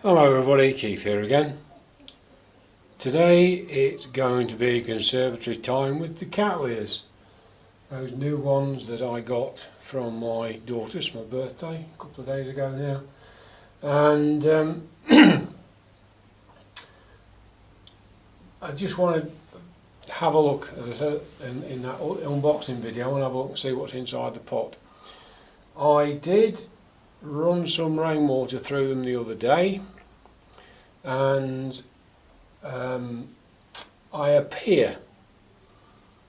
Hello everybody, Keith here again. Today it's going to be conservatory time with the Cattleyas. Those new ones that I got from my daughter's for my birthday a couple of days ago now. And I just want to have a look, as I said in that unboxing video, I want to have a look and see what's inside the pot. I did run some rainwater through them the other day, and I appear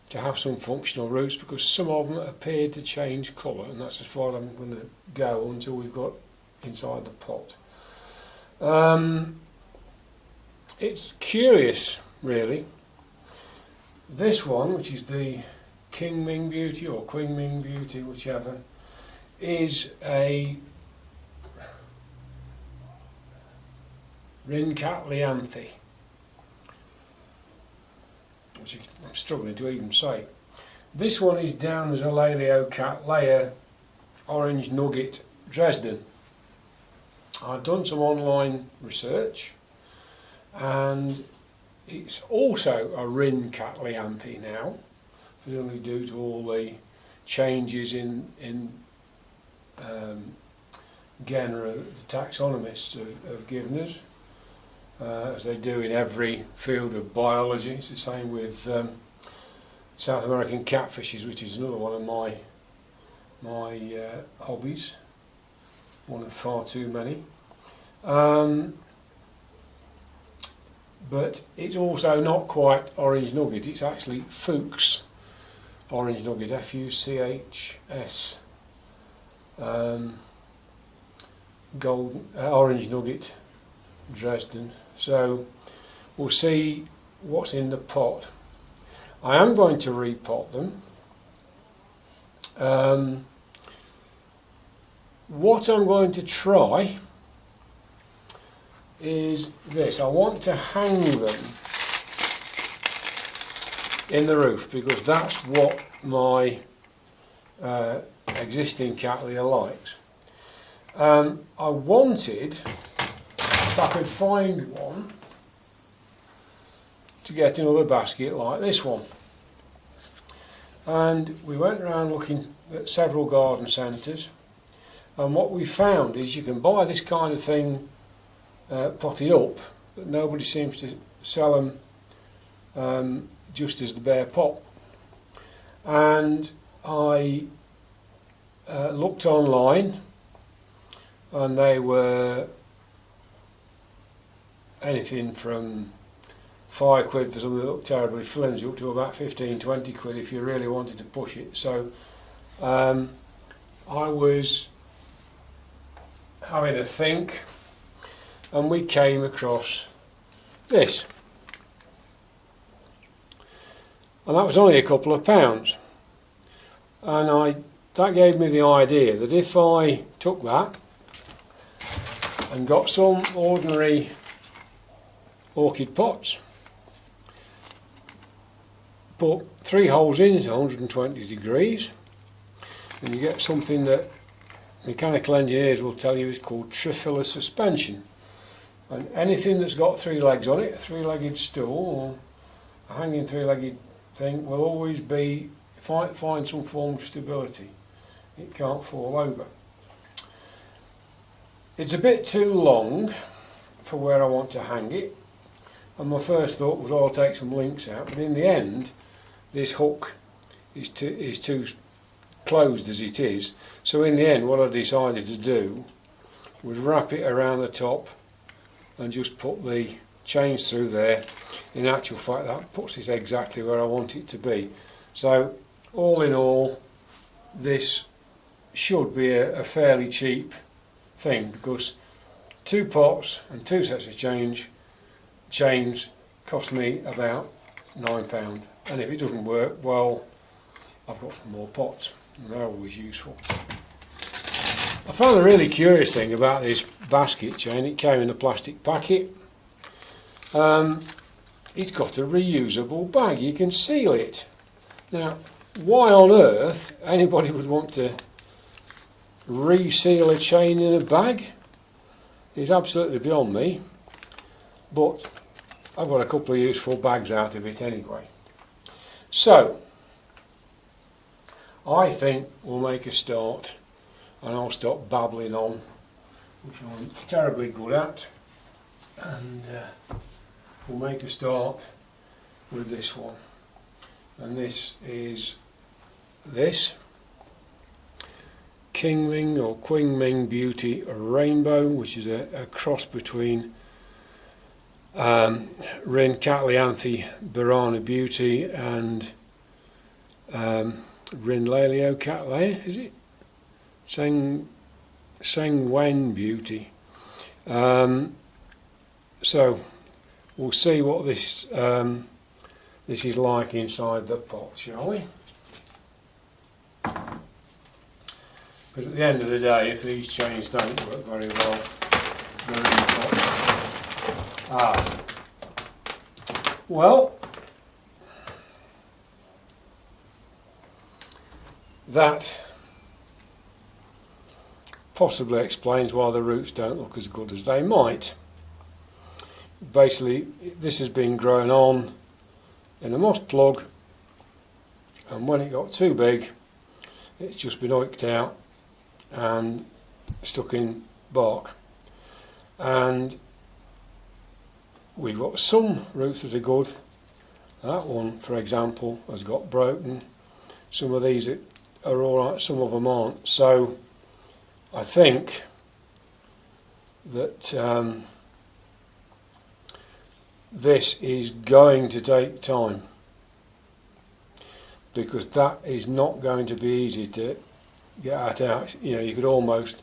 to have some functional roots because some of them appeared to change colour, and that's as far as I'm going to go until we've got inside the pot. It's curious really. This one, which is the Qing Ming Beauty or Qing Ming Beauty, whichever, is a Rhyncattleanthe, which I'm struggling to even say. This one is down as a Laeliocattleya Orange Nugget Dresden. I've done some online research and it's also a Rhyncattleanthe now, presumably due to all the changes in genera the taxonomists have given us, as they do in every field of biology. It's the same with South American catfishes, which is another one of my hobbies, one of far too many. But it's also not quite Orange Nugget, it's actually Fuchs Orange Nugget, F-U-C-H-S, Orange Nugget Dresden. So we'll see what's in the pot. I am going to repot them. What I'm going to try is this. I want to hang them in the roof because that's what my existing Cattleya likes. I wanted, if I could find one, to get another basket like this one. And we went around looking at several garden centres, and what we found is you can buy this kind of thing potted up, but nobody seems to sell them just as the bare pot. And I looked online, and they were anything from £5 for something that looked terribly flimsy up to about 15-20 quid if you really wanted to push it. So I was having a think, and we came across this, and that was only a couple of pounds, and that gave me the idea that if I took that and got some ordinary orchid pots, put 3 holes in at 120 degrees, and you get something that mechanical engineers will tell you is called trifila suspension. And anything that's got 3 legs on it, a 3-legged stool or a hanging 3-legged thing, will always find some form of stability. It can't fall over. It's a bit too long for where I want to hang it, and my first thought was, oh, I'll take some links out, but in the end this hook is too closed as it is. So in the end what I decided to do was wrap it around the top and just put the chains through there. In actual fact, that puts it exactly where I want it to be. So all in all, this should be a fairly cheap thing, because 2 pots and 2 sets of chains cost me about £9, and if it doesn't work, well, I've got some more pots, and they're always useful. I found a really curious thing about this basket chain. It came in a plastic packet. It's got a reusable bag. You can seal it. Now, why on earth anybody would want to reseal a chain in a bag? is absolutely beyond me, but I've got a couple of useful bags out of it anyway. So I think we'll make a start, and I'll stop babbling on, which I'm terribly good at, and we'll make a start with this one. And this is this Qing Ming or Qing Ming Beauty Rainbow, which is a cross between Rhyncattleanthe Burana Beauty and Laeliocattleya, is it? Wen Beauty. So we'll see what this this is like inside the pot, shall we? Because at the end of the day, if these chains don't work very well, they're in the pot. Well, that possibly explains why the roots don't look as good as they might. Basically, this has been growing on in a moss plug, and when it got too big, it's just been oiked out and stuck in bark. And we've got some roots that are good. That one, for example, has got broken. Some of these are alright, some of them aren't. So I think that this is going to take time, because that is not going to be easy to get out. You know, you could almost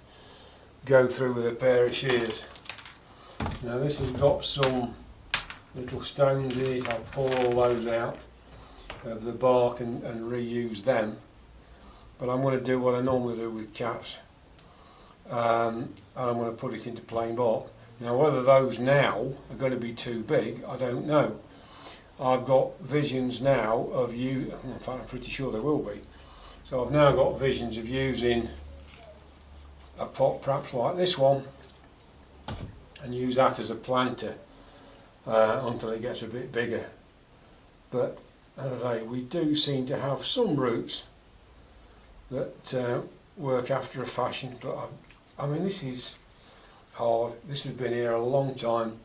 go through with a pair of shears. Now this has got some little stones in it. I'll pull all those out of the bark and reuse them, but I'm going to do what I normally do with cats, and I'm going to put it into plain bark. Now whether those now are going to be too big, I don't know. I've got visions now of in fact I'm pretty sure they will be. So I've now got visions of using a pot perhaps like this one and use that as a planter until it gets a bit bigger. But as I say, we do seem to have some roots that work after a fashion, but I mean this is hard. This has been here a long time.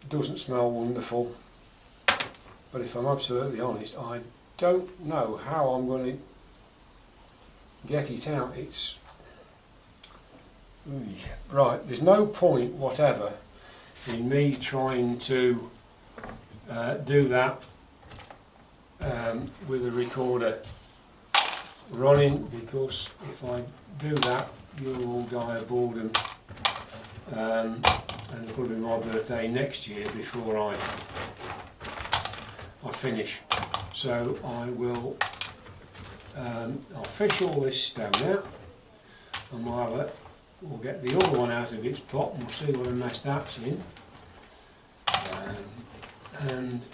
Doesn't smell wonderful, but if I'm absolutely honest, I don't know how I'm going to get it out. It's right. There's no point whatever in me trying to do that with a recorder running, because if I do that, you'll all die of boredom. And it'll be my birthday next year before I finish. So I will I'll fish all this stone out, and we'll get the other one out of its pot, and we'll see what a mess that's in, and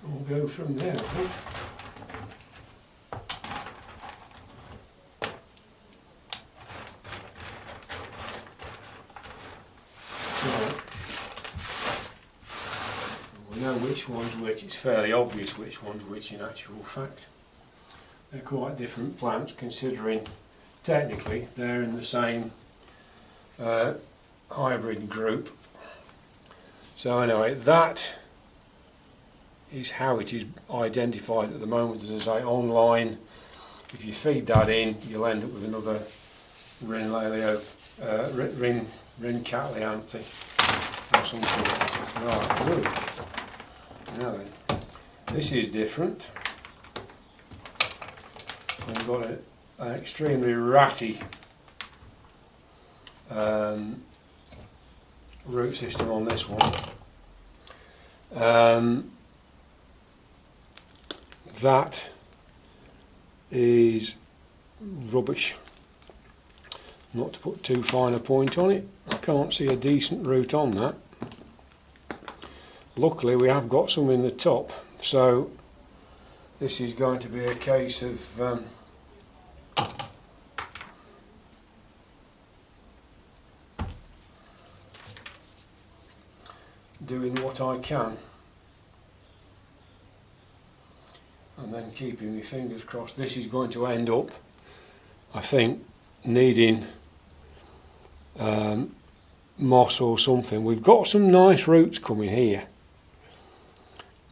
we'll go from there, I think. Which one's which. It's fairly obvious which one's which in actual fact. They're quite different plants, considering technically they're in the same hybrid group. So anyway, that is how it is identified at the moment. As I say, online, if you feed that in, you'll end up with another Rhyncattleanthe or something. Right, good. Now then, this is different. We've got an extremely ratty root system on this one. That is rubbish. Not to put too fine a point on it, I can't see a decent root on that. Luckily we have got some in the top, so this is going to be a case of doing what I can and then keeping my fingers crossed. This is going to end up, I think, needing moss or something. We've got some nice roots coming here,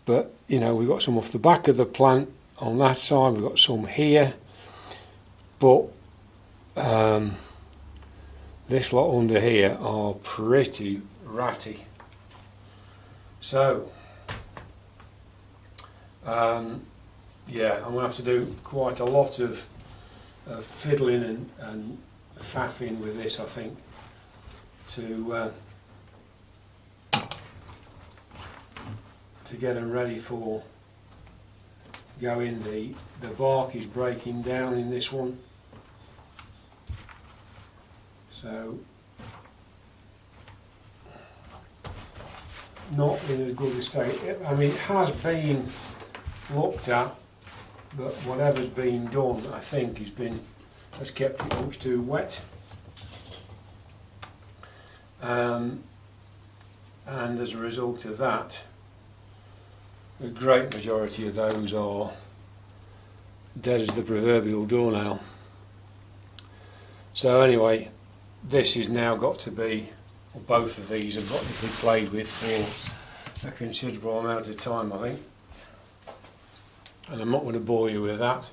but you know, we've got some off the back of the plant on that side, we've got some here, but this lot under here are pretty ratty. So yeah, I'm going to have to do quite a lot of fiddling and faffing with this, I think, to get them ready for going. The bark is breaking down in this one, so not in a good state. I mean, it has been looked at, but whatever's been done, I think, has kept it much too wet. And as a result of that, the great majority of those are dead as the proverbial doornail. So anyway, this has now got to be, or both of these have got to be played with for a considerable amount of time, I think. And I'm not going to bore you with that,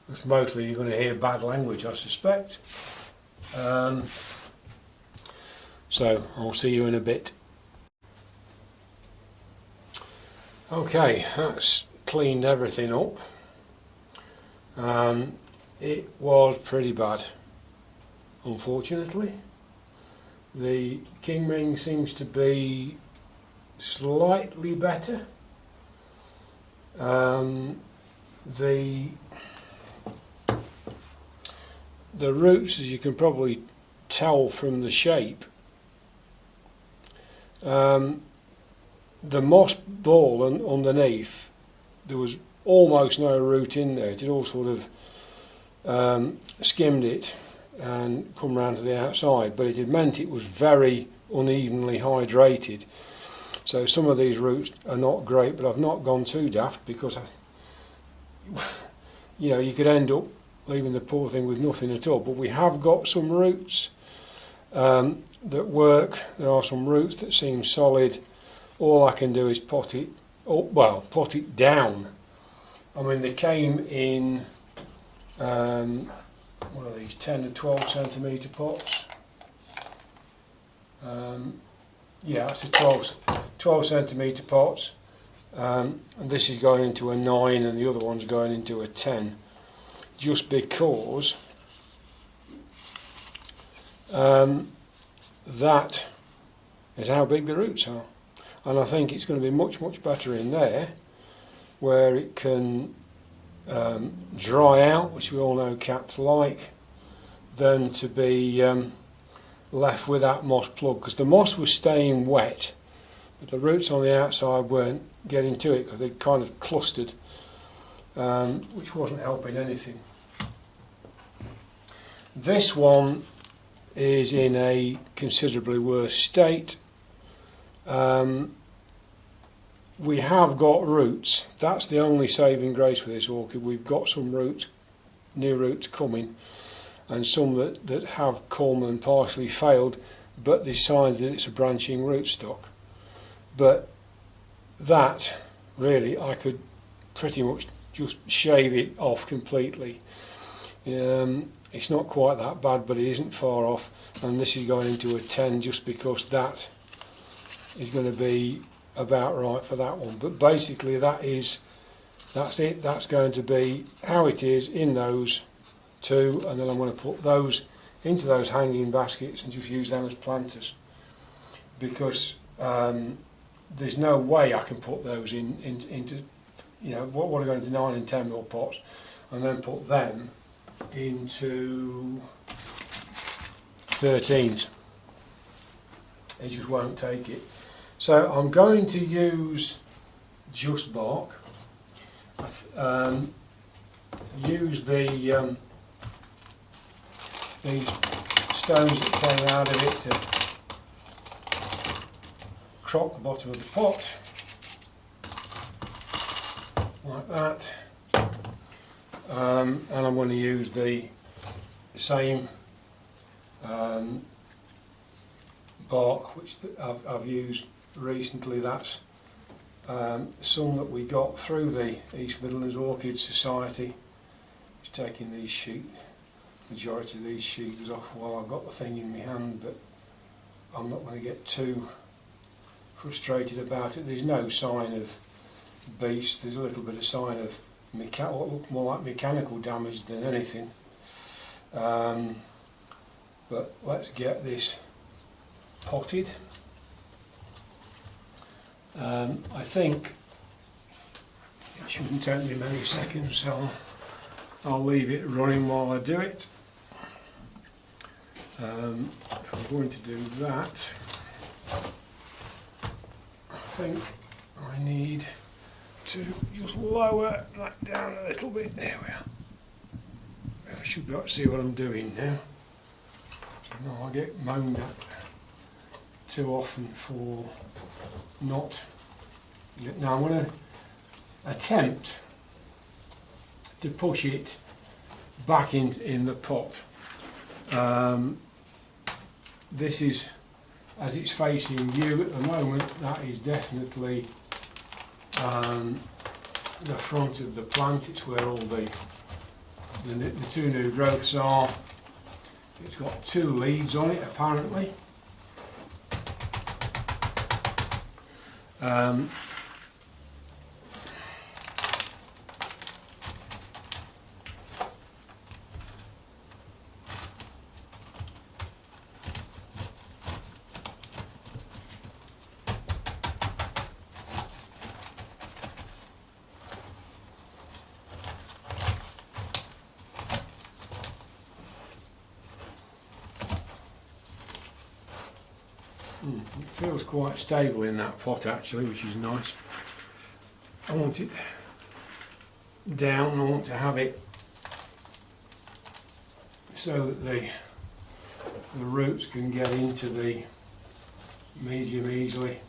because mostly you're going to hear bad language, I suspect. So I'll see you in a bit. Okay, that's cleaned everything up. It was pretty bad, unfortunately. The Qing Ming seems to be slightly better. The roots, as you can probably tell from the shape, the moss ball underneath, there was almost no root in there. It had all sort of skimmed it and come round to the outside, but it had meant it was very unevenly hydrated. So some of these roots are not great, but I've not gone too daft, because you know, you could end up leaving the poor thing with nothing at all. But we have got some roots that work. There are some roots that seem solid. All I can do is pot it down. I mean, they came in what are these, 10 to 12 centimetre pots. Yeah, that's a 12 centimetre pots, and this is going into a 9 and the other one's going into a 10, just because that is how big the roots are. And I think it's going to be much, much better in there, where it can dry out, which we all know cats like, than to be left with that moss plug, because the moss was staying wet, but the roots on the outside weren't getting to it because they kind of clustered, which wasn't helping anything. This one is in a considerably worse state. We have got roots. That's the only saving grace for this orchid. We've got some roots, new roots coming, and some that have come and partially failed, but there's signs that it's a branching rootstock. But that, really, I could pretty much just shave it off completely. It's not quite that bad, but it isn't far off, and this is going into a 10 just because that is going to be about right for that one. But basically that's it. That's going to be how it is in those two, and then I'm going to put those into those hanging baskets and just use them as planters, because there's no way I can put those into, you know, what are going to 9 and 10 mil pots and then put them into 13s. It just won't take it. So I'm going to use just bark. Use these stones that came out of it to crop the bottom of the pot like that, and I'm going to use the same bark which I've used recently. That's some that we got through the East Midlands Orchid Society. Just taking these majority of these sheaths off while I've got the thing in my hand, but I'm not going to get too frustrated about it. There's no sign of beast, there's a little bit of sign of what look more like mechanical damage than anything. But let's get this potted. I think it shouldn't take me many seconds, so I'll leave it running while I do it. If I'm going to do that, I think I need to just lower that down a little bit. There we are. I should be able to see what I'm doing now. So now I get moaned at too often for not. Now I'm going to attempt to push it back in the pot. This is, as it's facing you at the moment, that is definitely the front of the plant. It's where all the two new growths are. It's got 2 leaves on it apparently. It feels quite stable in that pot actually, which is nice. I want it down, I want to have it so that the roots can get into the medium easily.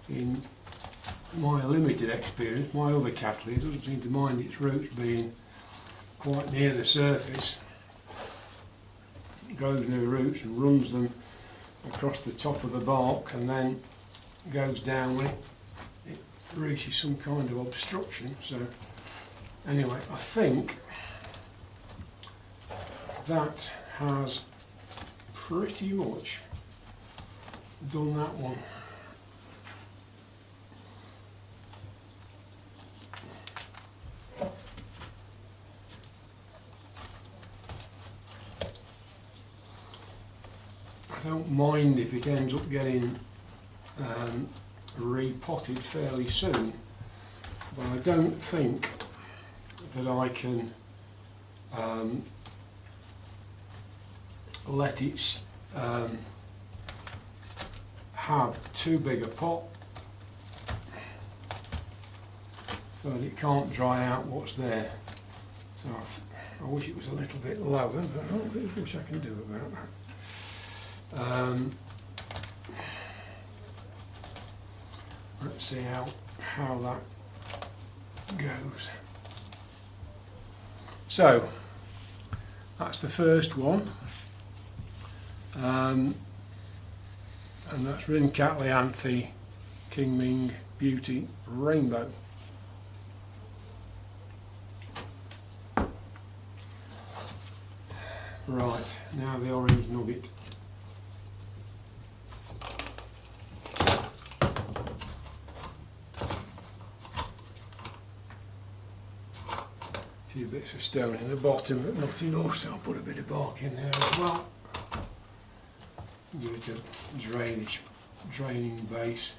In my limited experience, my other Cattleya doesn't seem to mind its roots being quite near the surface. It grows new roots and runs them across the top of the bark and then goes down when it reaches some kind of obstruction. So anyway, I think that has pretty much done that one. I don't mind if it ends up getting repotted fairly soon, but I don't think that I can let it have too big a pot so that it can't dry out what's there. So I wish it was a little bit lower, but I don't think much I can do about that. Let's see how that goes. So that's the first one, and that's Rhyncattleanthe Qing Ming Beauty Rainbow. Right, now the Orange Nugget. A few bits of stone in the bottom, but not enough, so I'll put a bit of bark in there as well. Give it a drainage draining base.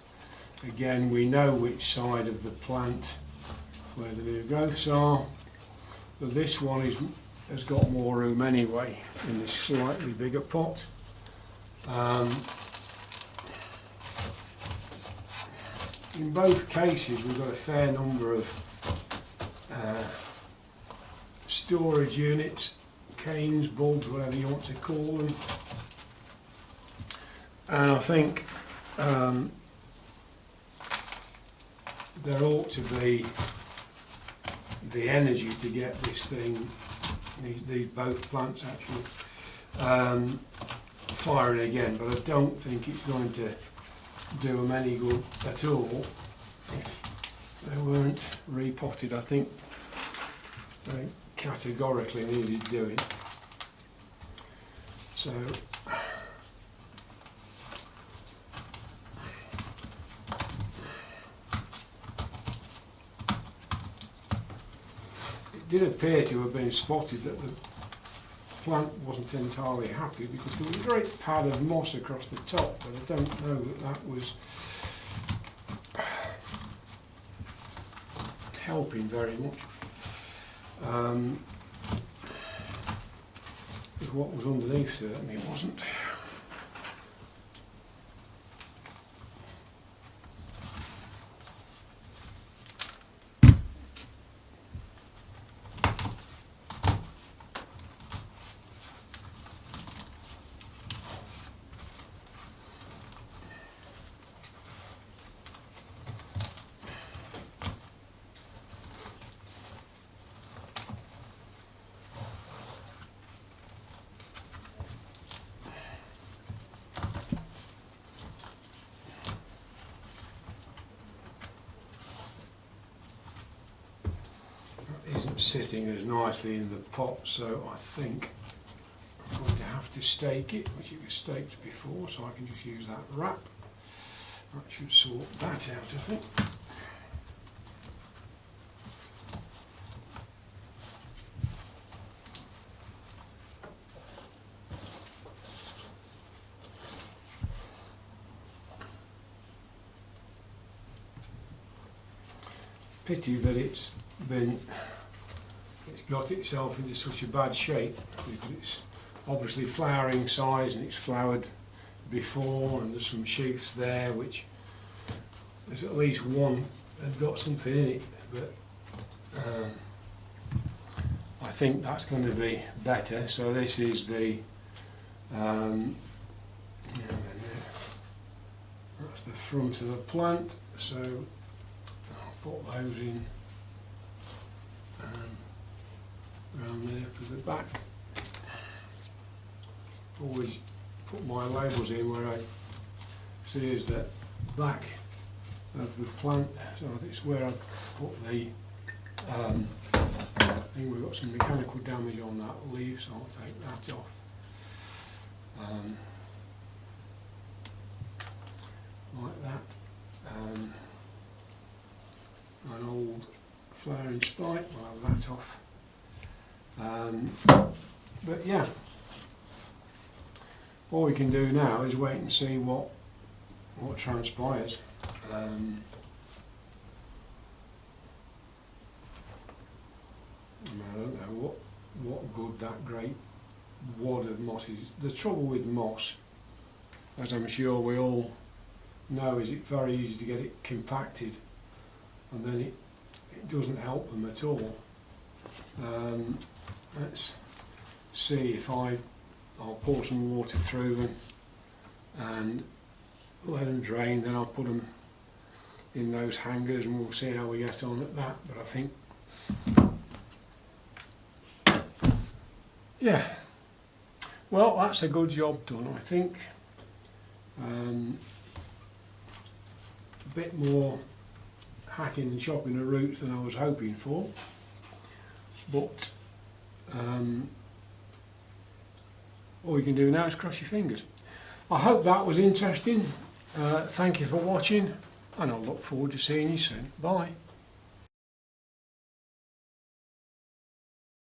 Again, we know which side of the plant where the new growths are, but this one has got more room anyway in this slightly bigger pot. In both cases we've got a fair number of storage units, canes, bulbs, whatever you want to call them, and I think there ought to be the energy to get this thing, these both plants actually, firing again, but I don't think it's going to do them any good at all if they weren't repotted. I think they categorically needed doing. So it did appear to have been spotted that the plant wasn't entirely happy because there was a great pad of moss across the top, but I don't know that that was helping very much. What was underneath certainly wasn't. Isn't sitting as nicely in the pot, so I think I'm going to have to stake it, which it was staked before, so I can just use that wrap. That should sort that out, I think. Pity that it's got itself into such a bad shape, because it's obviously flowering size and it's flowered before, and there's some shoots there which there's at least one that got something in it, but I think that's going to be better. So this is the that's the front of the plant, so I'll put those in around there for the back. Always put my labels in where I see is the back of the plant, so it's where I put the I think we've got some mechanical damage on that leaf, so I'll take that off. Like that. An old flowering spike, we'll have that off. But yeah, all we can do now is wait and see what transpires. I don't know what good that great wad of moss is. The trouble with moss, as I'm sure we all know, is it's very easy to get it compacted, and then it doesn't help them at all. Let's see if I'll pour some water through them and let them drain, then I'll put them in those hangers and we'll see how we get on at that. But I think, yeah, well, that's a good job done, I think. A bit more hacking and chopping the roots than I was hoping for, but all you can do now is cross your fingers. I hope that was interesting. Thank you for watching, and I'll look forward to seeing you soon. Bye.